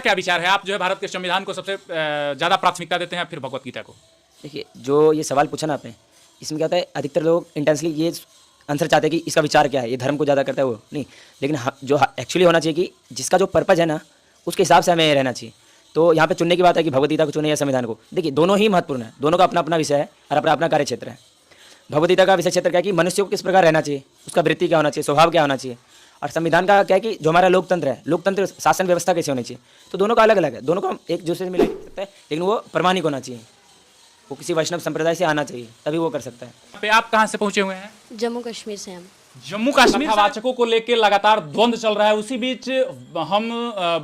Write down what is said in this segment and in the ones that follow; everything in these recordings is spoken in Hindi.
क्या विचार है? आप जो है भारत के संविधान को सबसे ज़्यादा प्राथमिकता देते हैं फिर भगवत गीता को? देखिए, जो ये सवाल पूछा ना आपने, इसमें क्या होता है, अधिकतर लोग इंटेंसली ये आंसर चाहते हैं कि इसका विचार क्या है, ये धर्म को ज़्यादा करता है वो नहीं। लेकिन जो एक्चुअली होना चाहिए कि जिसका जो पर्पज़ है ना, उसके हिसाब से हमें रहना चाहिए। तो यहाँ पे चुनने की बात है कि भगवत गीता को चुने या संविधान को। देखिए, दोनों ही महत्वपूर्ण है, दोनों का अपना अपना विषय है और अपना अपना कार्य क्षेत्र है। भगवत गीता का विषय क्षेत्र क्या है कि मनुष्य को किस प्रकार रहना चाहिए, उसका वृत्ति क्या होना चाहिए, स्वभाव क्या होना चाहिए। और संविधान का क्या है कि जो हमारा लोकतंत्र है, लोकतंत्र शासन व्यवस्था कैसे होनी चाहिए। तो दोनों का अलग अलग है, दोनों को हम एक दूसरे से मिला सकता है, लेकिन वो प्रामाणिक होना चाहिए। वो किसी वैष्णव संप्रदाय से आना चाहिए, तभी वो कर सकता है। यहाँ पे आप कहाँ से पहुंचे हुए हैं? जम्मू कश्मीर से हम। जम्मू कश्मीर कथावाचकों को लेकर लगातार द्वंद्व चल रहा है। उसी बीच हम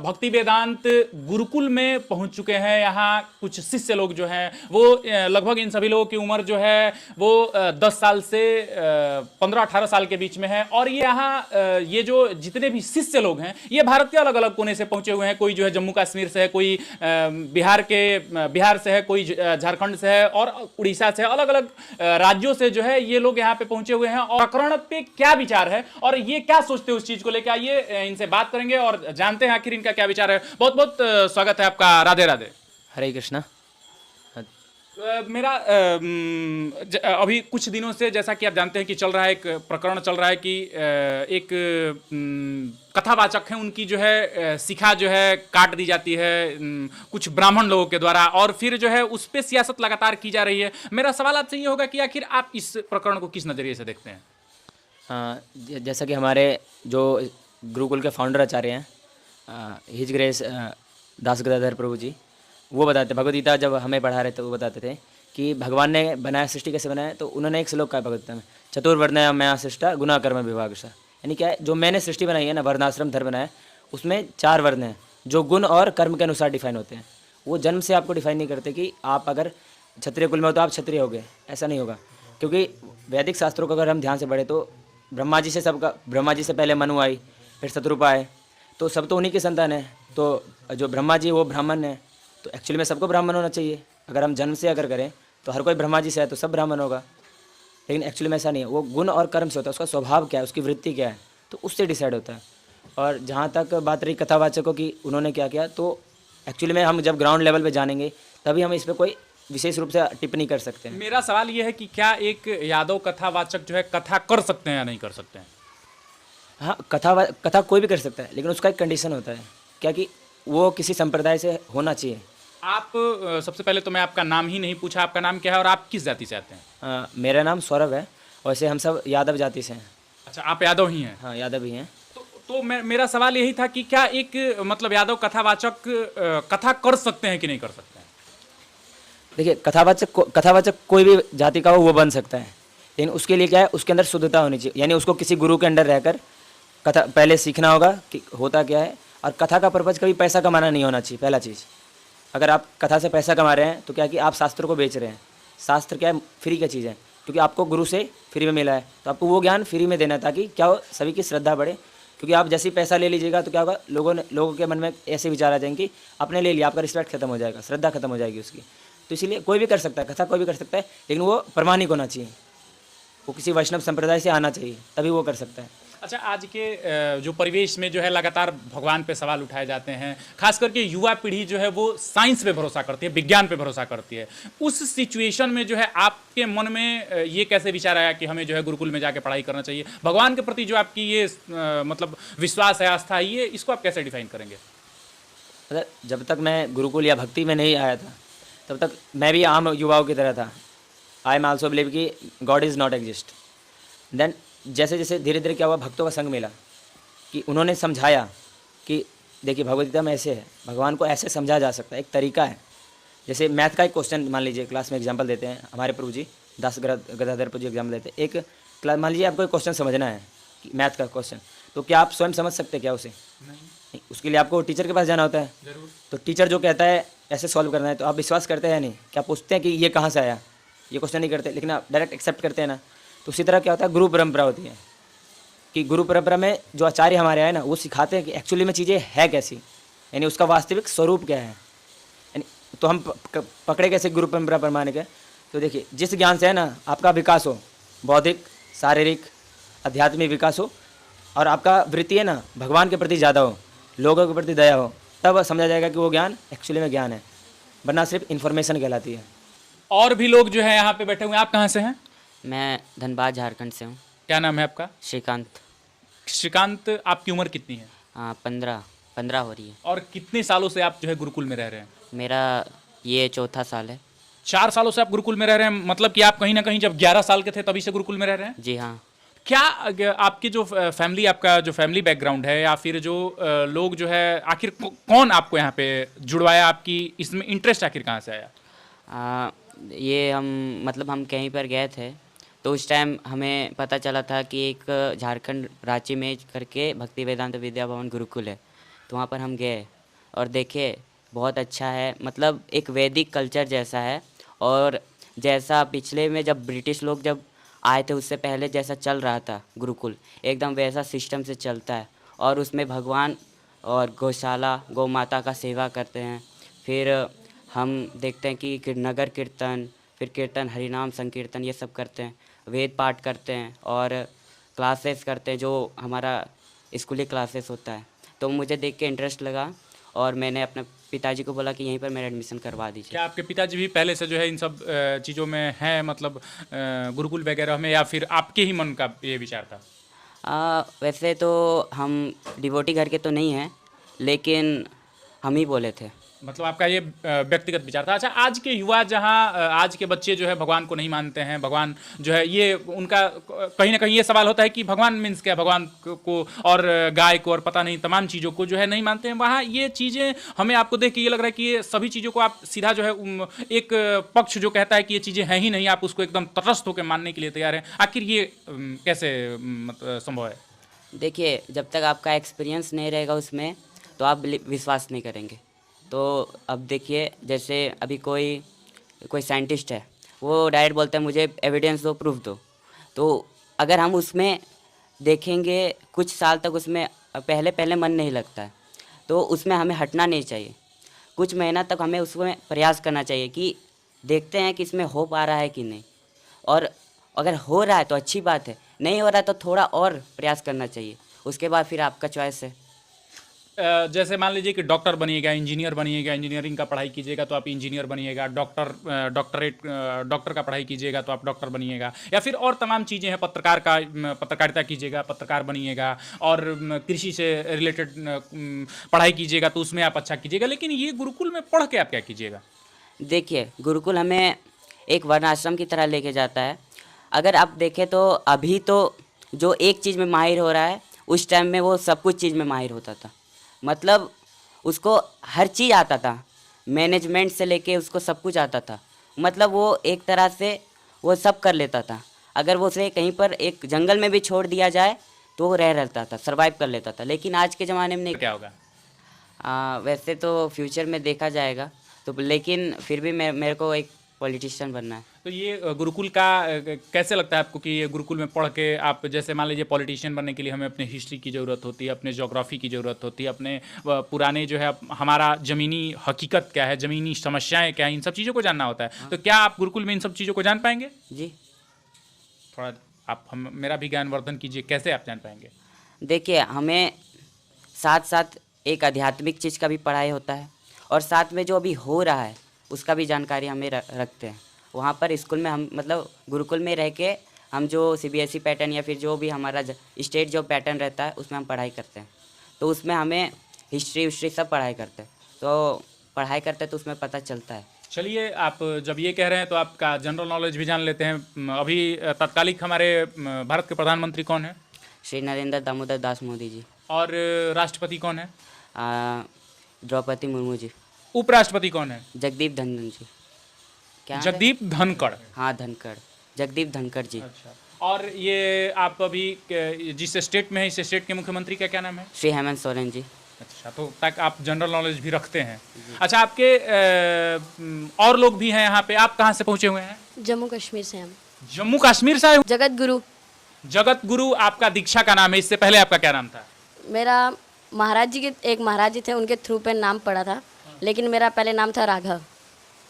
भक्ति वेदांत गुरुकुल में पहुंच चुके हैं। यहाँ कुछ शिष्य लोग जो हैं वो लगभग इन सभी लोगों की उम्र जो है वो 10 साल से 15-18 साल के बीच में है। और ये यहाँ ये जो जितने भी शिष्य लोग हैं ये भारत के अलग अलग कोने से पहुंचे हुए हैं। कोई जो है जम्मू कश्मीर से है, कोई बिहार से है, कोई झारखंड से है और उड़ीसा से, अलग अलग राज्यों से जो है ये लोग यहाँ पे पहुंचे हुए हैं। और प्रकरण पे क्या विचार है और ये क्या सोचते हैं उस चीज को लेकर, आइए इनसे बात करेंगे और जानते हैं आखिर इनका क्या विचार है। बहुत बहुत स्वागत है आपका। राधे राधे। हरे कृष्णा। मेरा अभी कुछ दिनों से जैसा कि आप जानते हैं कि चल रहा है, एक प्रकरण चल रहा है कि एक कथावाचक हैं, उनकी जो है शिखा जो है काट दी जाती है कुछ ब्राह्मण लोगों के द्वारा और फिर जो है उस पर सियासत लगातार की जा रही है। मेरा सवाल आपसे ये होगा कि आखिर आप इस प्रकरण को किस नज़रिए से देखते हैं? जैसा कि हमारे जो गुरुकुल के फाउंडर आचार्य हैं हिज ग्रेस दास गदाधर प्रभु जी, वो बताते, भगवद गीता जब हमें पढ़ा रहे थे वो बताते थे कि भगवान ने बनाया, सृष्टि कैसे बनाया। तो उन्होंने एक श्लोक कहा भगवद गीता में, चतुर्वर्ण्य मया सृष्टा गुना कर्म विभाग सा। यानी क्या है, जो मैंने सृष्टि बनाई है ना, वर्णाश्रम धर्म बनाया, उसमें 4 वर्ण हैं जो गुण और कर्म के अनुसार डिफाइन होते हैं। वो जन्म से आपको डिफाइन नहीं करते कि आप अगर क्षत्रिय कुल में हो तो आप क्षत्रिय हो गए, ऐसा नहीं होगा। क्योंकि वैदिक शास्त्रों को अगर हम ध्यान से पढ़े तो ब्रह्मा जी से पहले मनु आई, फिर शत्रुपा आए, तो सब तो उन्हीं की संतान है। तो जो ब्रह्मा जी वो ब्राह्मण है, तो एक्चुअली में सबको ब्राह्मण होना चाहिए। अगर हम जन्म से अगर करें तो हर कोई ब्रह्मा जी से है तो सब ब्राह्मण होगा, लेकिन एक्चुअली में ऐसा नहीं है। वो गुण और कर्म से होता है, उसका स्वभाव क्या है, उसकी वृत्ति क्या है, तो उससे डिसाइड होता है। और जहाँ तक बात रही कथावाचकों की, उन्होंने क्या किया, तो एक्चुअली में हम जब ग्राउंड लेवल पे जानेंगे तभी हम इस पर कोई विशेष रूप से टिप्पणी कर सकते हैं। मेरा सवाल यह है कि क्या एक यादव कथावाचक जो है कथा कर सकते हैं या नहीं कर सकते हैं? हाँ, कथा कोई भी कर सकता है, लेकिन उसका एक कंडीशन होता है, क्या कि वो किसी संप्रदाय से होना चाहिए। आप सबसे पहले तो मैं आपका नाम ही नहीं पूछा, आपका नाम क्या है और आप किस जाति से आते हैं? मेरा नाम सौरभ है, वैसे हम सब यादव जाति से हैं। अच्छा, आप यादव ही हैं? हाँ, यादव ही हैं। तो मेरा सवाल यही था कि क्या एक मतलब यादव कथावाचक कथा कर सकते हैं कि नहीं कर सकते हैं? देखिए, कथावाचक कोई भी जाति का हो वो बन सकता है, लेकिन उसके लिए क्या है, उसके अंदर शुद्धता होनी चाहिए। यानी उसको किसी गुरु के अंडर रहकर कथा पहले सीखना होगा कि होता क्या है। और कथा का पर्पज़ कभी पैसा कमाना नहीं होना चाहिए। पहला चीज़, अगर आप कथा से पैसा कमा रहे हैं तो क्या कि आप शास्त्र को बेच रहे हैं। शास्त्र क्या है, फ्री की चीज़ है, क्योंकि आपको गुरु से फ्री में मिला है, तो आपको वो ज्ञान फ्री में देना है ताकि क्या हो, सभी की श्रद्धा बढ़े। क्योंकि आप जैसे ही पैसा ले लीजिएगा तो क्या होगा, लोगों के मन में ऐसे विचार आ जाएंगे कि आपने ले लिया, आपका रिस्पेक्ट खत्म हो जाएगा, श्रद्धा खत्म हो जाएगी उसकी। तो इसीलिए कोई भी कर सकता है, कथा कोई भी कर सकता है, लेकिन वो प्रामाणिक होना चाहिए, वो किसी वैष्णव संप्रदाय से आना चाहिए, तभी वो कर सकता है। अच्छा, आज के जो परिवेश में जो है लगातार भगवान पे सवाल उठाए जाते हैं, खास करके युवा पीढ़ी जो है वो साइंस पे भरोसा करती है, विज्ञान पे भरोसा करती है। उस सिचुएशन में जो है आपके मन में ये कैसे विचार आया कि हमें जो है गुरुकुल में जाके पढ़ाई करना चाहिए? भगवान के प्रति जो आपकी ये मतलब विश्वास है, आस्था है, ये इसको आप कैसे डिफाइन करेंगे? जब तक मैं गुरुकुल या भक्ति में नहीं आया था तब तक मैं भी आम युवाओं की तरह था। आई एम आल्सो बिलीव कि God is not exist. Then जैसे जैसे धीरे धीरे क्या हुआ, भक्तों का संग मिला कि उन्होंने समझाया कि देखिए भगवद गीता में ऐसे है, भगवान को ऐसे समझा जा सकता है, एक तरीका है। जैसे मैथ का एक क्वेश्चन मान लीजिए, क्लास में एग्जांपल देते हैं हमारे प्रभु जी, दास गदाधर प्रभु जी एग्जाम्पल देते हैं। एक क्लास मान लीजिए आपको एक क्वेश्चन समझना है कि मैथ का क्वेश्चन, तो क्या आप स्वयं समझ सकते हैं क्या उसे? नहीं, उसके लिए आपको टीचर के पास जाना होता है। जरूर। तो टीचर जो कहता है ऐसे सॉल्व करना है, तो आप विश्वास करते हैं नहीं? क्या पूछते हैं कि ये कहाँ से आया? ये क्वेश्चन नहीं करते, लेकिन आप डायरेक्ट एक्सेप्ट करते हैं ना। तो उसी तरह क्या होता है, गुरु परंपरा होती है कि गुरु परंपरा में जो आचार्य हमारे आए ना, वो सिखाते हैं कि एक्चुअली में चीज़ें है कैसी, यानी उसका वास्तविक स्वरूप क्या है। यानी तो हम पकड़े कैसे गुरु परंपरा प्रमाणिक है? तो देखिए, जिस ज्ञान से है ना आपका विकास हो, बौद्धिक, शारीरिक, आध्यात्मिक विकास हो, और आपका वृत्ति है ना भगवान के प्रति ज़्यादा हो, लोगों के प्रति दया हो, तब समझा जाएगा कि वो ज्ञान एक्चुअली में ज्ञान है, वरना सिर्फ इन्फॉर्मेशन कहलाती है। और भी लोग जो है यहाँ पे बैठे हुए हैं। आप कहाँ से हैं? मैं धनबाद झारखंड से हूँ। क्या नाम है आपका? श्रीकांत। श्रीकांत, आपकी उम्र कितनी है? हाँ, 15 हो रही है। और कितने सालों से आप जो है गुरुकुल में रह रहे हैं? मेरा ये चौथा साल है। 4 सालों से आप गुरुकुल में रह रहे हैं, मतलब कि आप कहीं ना कहीं जब 11 साल के थे तभी से गुरुकुल में रह रहे हैं? जी हाँ। क्या आपकी जो फैमिली, आपका जो फैमिली बैकग्राउंड है, या फिर जो लोग जो है, आखिर कौन आपको यहाँ पे जुड़वाया? आपकी इसमें इंटरेस्ट आखिर कहाँ से आया? ये हम कहीं पर गए थे तो उस टाइम हमें पता चला था कि एक झारखंड रांची में करके भक्ति वेदांत विद्या भवन गुरुकुल है। तो वहाँ पर हम गए और देखे, बहुत अच्छा है, मतलब एक वैदिक कल्चर जैसा है। और जैसा पिछले में जब ब्रिटिश लोग जब आए थे उससे पहले जैसा चल रहा था गुरुकुल, एकदम वैसा सिस्टम से चलता है। और उसमें भगवान और गौशाला गौ माता का सेवा करते हैं। फिर हम देखते हैं कि नगर कीर्तन, फिर कीर्तन, हरिनाम संकीर्तन, ये सब करते हैं, वेद पाठ करते हैं और क्लासेस करते हैं जो हमारा स्कूली क्लासेस होता है। तो मुझे देख के इंटरेस्ट लगा और मैंने अपने पिताजी को बोला कि यहीं पर मेरा एडमिशन करवा दीजिए। क्या आपके पिताजी भी पहले से जो है इन सब चीज़ों में हैं, मतलब गुरुकुल वगैरह में, या फिर आपके ही मन का ये विचार था? वैसे तो हम डिवोटी घर के तो नहीं हैं, लेकिन हम ही बोले थे। मतलब आपका ये व्यक्तिगत विचार था। अच्छा, आज के युवा, जहाँ आज के बच्चे जो है भगवान को नहीं मानते हैं, भगवान जो है ये उनका कहीं ना कहीं ये सवाल होता है कि भगवान मीन्स क्या, भगवान को और गाय को और पता नहीं तमाम चीज़ों को जो है नहीं मानते हैं। वहाँ ये चीज़ें हमें, आपको देख के ये लग रहा है कि ये सभी चीज़ों को आप सीधा जो है एक पक्ष जो कहता है कि ये चीज़ें हैं ही नहीं, आप उसको एकदम तटस्थ होकर मानने के लिए तैयार हैं। आखिर ये कैसे संभव है? देखिए, जब तक आपका एक्सपीरियंस नहीं रहेगा उसमें तो आप विश्वास नहीं करेंगे। तो अब देखिए, जैसे अभी कोई साइंटिस्ट है, वो डायरेक्ट बोलता है मुझे एविडेंस दो, प्रूफ दो। तो अगर हम उसमें देखेंगे कुछ साल तक, उसमें पहले मन नहीं लगता है, तो उसमें हमें हटना नहीं चाहिए। कुछ महीना तक हमें उसमें प्रयास करना चाहिए कि देखते हैं कि इसमें हो पा रहा है कि नहीं। और अगर हो रहा है तो अच्छी बात है, नहीं हो रहा है तो थोड़ा और प्रयास करना चाहिए। उसके बाद फिर आपका चॉइस है। जैसे मान लीजिए कि डॉक्टर बनिएगा, इंजीनियर बनिएगा, इंजीनियरिंग का पढ़ाई कीजिएगा तो आप इंजीनियर बनिएगा, डॉक्टर का पढ़ाई कीजिएगा तो आप डॉक्टर बनिएगा, या फिर और तमाम चीज़ें हैं, पत्रकारिता कीजिएगा, पत्रकार बनिएगा, और कृषि से रिलेटेड पढ़ाई कीजिएगा तो उसमें आप अच्छा कीजिएगा। लेकिन ये गुरुकुल में पढ़ के आप क्या कीजिएगा? देखिए, गुरुकुल हमें एक वर्णाश्रम की तरह लेके जाता है। अगर आप देखें तो अभी तो जो एक चीज़ में माहिर हो रहा है, उस टाइम में वो सब कुछ चीज़ में माहिर होता था। मतलब उसको हर चीज़ आता था, मैनेजमेंट से लेके उसको सब कुछ आता था। मतलब वो एक तरह से वो सब कर लेता था। अगर वो उसे कहीं पर एक जंगल में भी छोड़ दिया जाए तो वो रह रहता था, सर्वाइव कर लेता था। लेकिन आज के ज़माने में नहीं। क्या होगा? वैसे तो फ्यूचर में देखा जाएगा, तो लेकिन फिर भी मेरे को एक पॉलिटिशियन बनना है। तो ये गुरुकुल का कैसे लगता है आपको कि ये गुरुकुल में पढ़ के आप, जैसे मान लीजिए पॉलिटिशियन बनने के लिए हमें अपने हिस्ट्री की ज़रूरत होती है, अपने ज्योग्राफी की ज़रूरत होती है, अपने पुराने जो है हमारा ज़मीनी हकीकत क्या है, ज़मीनी समस्याएं क्या हैं, इन सब चीज़ों को जानना होता है। तो क्या आप गुरुकुल में इन सब चीज़ों को जान पाएंगे? जी। थोड़ा आप मेरा भी ज्ञानवर्धन कीजिए, कैसे आप जान पाएंगे? देखिए, हमें साथ साथ एक आध्यात्मिक चीज़ का भी पढ़ाई होता है और साथ में जो अभी हो रहा है उसका भी जानकारी हमें रखते हैं। वहाँ पर स्कूल में हम, मतलब गुरुकुल में रह के हम जो CBSE पैटर्न या फिर जो भी हमारा स्टेट जो पैटर्न रहता है उसमें हम पढ़ाई करते हैं। तो उसमें हमें हिस्ट्री सब पढ़ाई करते हैं। तो पढ़ाई करते हैं तो उसमें पता चलता है। चलिए, आप जब ये कह रहे हैं तो आपका जनरल नॉलेज भी जान लेते हैं। अभी तत्कालिक हमारे भारत के प्रधानमंत्री कौन है? श्री नरेंद्र दामोदर दास मोदी जी। और राष्ट्रपति कौन है? द्रौपदी मुर्मू जी। उपराष्ट्रपति कौन है? जगदीप धनखड़ जी। क्या? जगदीप धनखड़। हाँ, धनखड़, जगदीप धनखड़ जी। अच्छा। और ये आप अभी जिस स्टेट में है, इस स्टेट के मुख्यमंत्री का क्या नाम है? श्री हेमंत सोरेन जी। अच्छा, तो तक आप जनरल नॉलेज भी रखते हैं। अच्छा, आपके और लोग भी हैं यहाँ पे। आप कहाँ से पहुँचे हुए हैं? जम्मू कश्मीर से हम। जम्मू कश्मीर से आए? जगत गुरु। जगत गुरु आपका दीक्षा का नाम है। इससे पहले आपका क्या नाम था? मेरा महाराज जी के, एक महाराज जी थे, उनके थ्रू पे नाम पड़ा था, लेकिन मेरा पहले नाम था राघव।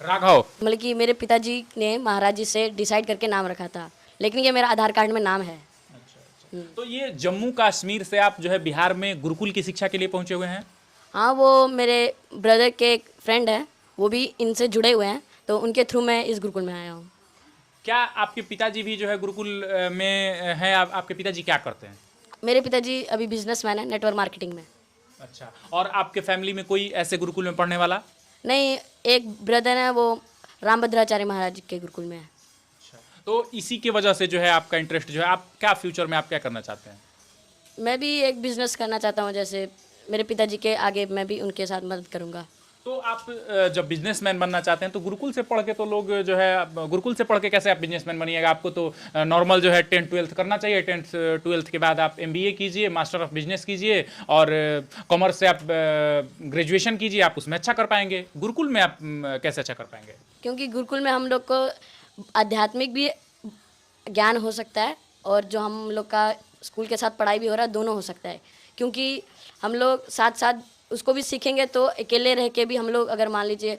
राघव? मतलब कि मेरे पिताजी ने महाराज जी से डिसाइड करके नाम रखा था, लेकिन ये मेरा आधार कार्ड में नाम है। तो ये जम्मू कश्मीर से आप जो है बिहार में गुरुकुल की शिक्षा के लिए पहुंचे हुए हैं? हाँ, वो मेरे ब्रदर के एक फ्रेंड है, वो भी इनसे जुड़े हुए हैं, तो उनके थ्रू मैं इस गुरुकुल में आया हूँ। क्या आपके पिताजी भी जो है गुरुकुल में हैं? आपके पिताजी क्या करते हैं? मेरे पिताजी अभी बिजनेसमैन है, नेटवर्क मार्केटिंग में। अच्छा, और आपके फैमिली में कोई ऐसे गुरुकुल में पढ़ने वाला? नहीं, एक ब्रदर है, वो रामभद्राचार्य महाराज के गुरुकुल में है। अच्छा, तो इसी की वजह से जो है आपका इंटरेस्ट जो है, आप क्या फ्यूचर में आप क्या करना चाहते हैं? मैं भी एक बिजनेस करना चाहता हूँ, जैसे मेरे पिताजी के आगे मैं भी उनके साथ मदद करूँगा। तो आप जब बिजनेसमैन बनना चाहते हैं तो गुरुकुल से पढ़ के तो लोग जो है, गुरुकुल से पढ़ के कैसे आप बिजनेसमैन बनिएगा? आपको तो नॉर्मल जो है 10th-12th करना चाहिए। 10th-12th के बाद आप MBA कीजिए, मास्टर ऑफ बिजनेस कीजिए, और कॉमर्स से आप ग्रेजुएशन कीजिए, आप उसमें अच्छा कर पाएंगे। गुरुकुल में आप कैसे अच्छा कर पाएंगे? क्योंकि गुरुकुल में हम लोग को आध्यात्मिक भी ज्ञान हो सकता है, और जो हम लोग का स्कूल के साथ पढ़ाई भी हो रहा है, दोनों हो सकता है। क्योंकि हम लोग साथ साथ उसको भी सीखेंगे, तो अकेले रह के भी हम लोग, अगर मान लीजिए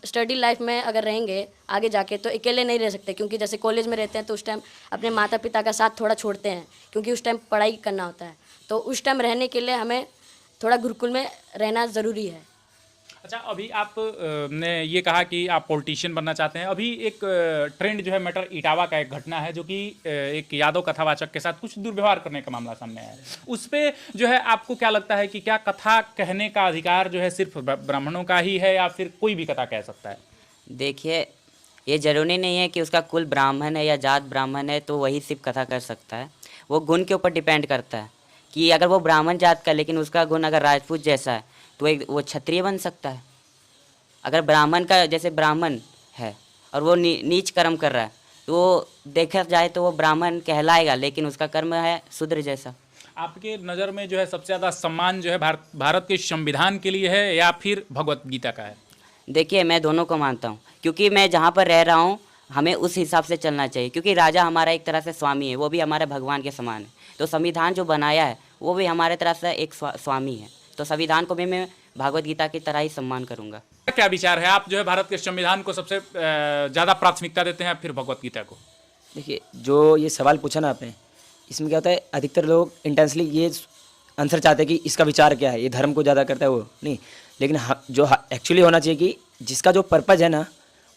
स्टडी लाइफ में अगर रहेंगे आगे जाके, तो अकेले नहीं रह सकते। क्योंकि जैसे कॉलेज में रहते हैं तो उस टाइम अपने माता पिता का साथ थोड़ा छोड़ते हैं, क्योंकि उस टाइम पढ़ाई करना होता है। तो उस टाइम रहने के लिए हमें थोड़ा गुरुकुल में रहना ज़रूरी है। अच्छा, अभी आप ने ये कहा कि आप पॉलिटिशियन बनना चाहते हैं। अभी एक ट्रेंड जो है, मैटर इटावा का एक घटना है, जो कि एक यादव कथावाचक के साथ कुछ दुर्व्यवहार करने का मामला सामने आया है। उस पे जो है आपको क्या लगता है कि क्या कथा कहने का अधिकार जो है सिर्फ ब्राह्मणों का ही है, या फिर कोई भी कथा कह सकता है? देखिए, ये ज़रूरी नहीं है कि उसका कुल ब्राह्मण है या जात ब्राह्मण है तो वही सिर्फ कथा कर सकता है। वो गुण के ऊपर डिपेंड करता है कि अगर वो ब्राह्मण जात का, लेकिन उसका गुण अगर राजपूत जैसा है, तो एक वो क्षत्रिय बन सकता है। अगर ब्राह्मण का जैसे ब्राह्मण है और वो नीच कर्म कर रहा है, तो देखा जाए तो वो ब्राह्मण कहलाएगा, लेकिन उसका कर्म है शूद्र जैसा। आपके नज़र में जो है सबसे ज़्यादा सम्मान जो है भारत के संविधान के लिए है, या फिर भगवत गीता का है? देखिए, मैं दोनों को मानता हूँ, क्योंकि मैं जहाँ पर रह रहा हूँ हमें उस हिसाब से चलना चाहिए। क्योंकि राजा हमारा एक तरह से स्वामी है, वो भी हमारे भगवान के समान है। तो संविधान जो बनाया है वो भी हमारे तरफ से एक स्वामी है। तो संविधान को भी मैं भागवत गीता की तरह ही सम्मान करूँगा। क्या विचार है? आप जो है भारत के संविधान को सबसे ज़्यादा प्राथमिकता देते हैं, फिर भगवत गीता को? देखिए, जो ये सवाल पूछा ना आपने, इसमें क्या होता है, अधिकतर लोग इंटेंसली ये आंसर चाहते हैं कि इसका विचार क्या है, ये धर्म को ज़्यादा करता है, वो नहीं। लेकिन जो एक्चुअली होना चाहिए कि जिसका जो पर्पज़ है ना,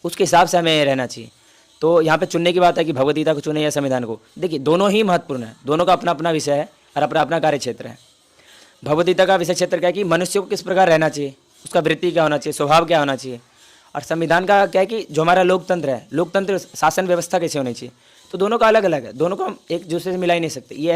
उसके हिसाब से हमें रहना चाहिए। तो यहाँ पे चुनने की बात है कि भगवत गीता को चुने या संविधान को। देखिए, दोनों ही महत्वपूर्ण है, दोनों का अपना अपना विषय है और अपना अपना कार्य क्षेत्र है। भगवत गीता का विषय क्षेत्र क्या है कि मनुष्य को किस प्रकार रहना चाहिए, उसका वृत्ति क्या होना चाहिए, स्वभाव क्या होना चाहिए। और संविधान का क्या है कि जो हमारा लोकतंत्र है, लोकतंत्र शासन व्यवस्था कैसे होनी चाहिए। तो दोनों का अलग अलग है, दोनों को हम एक दूसरे से मिला ही नहीं सकते। ये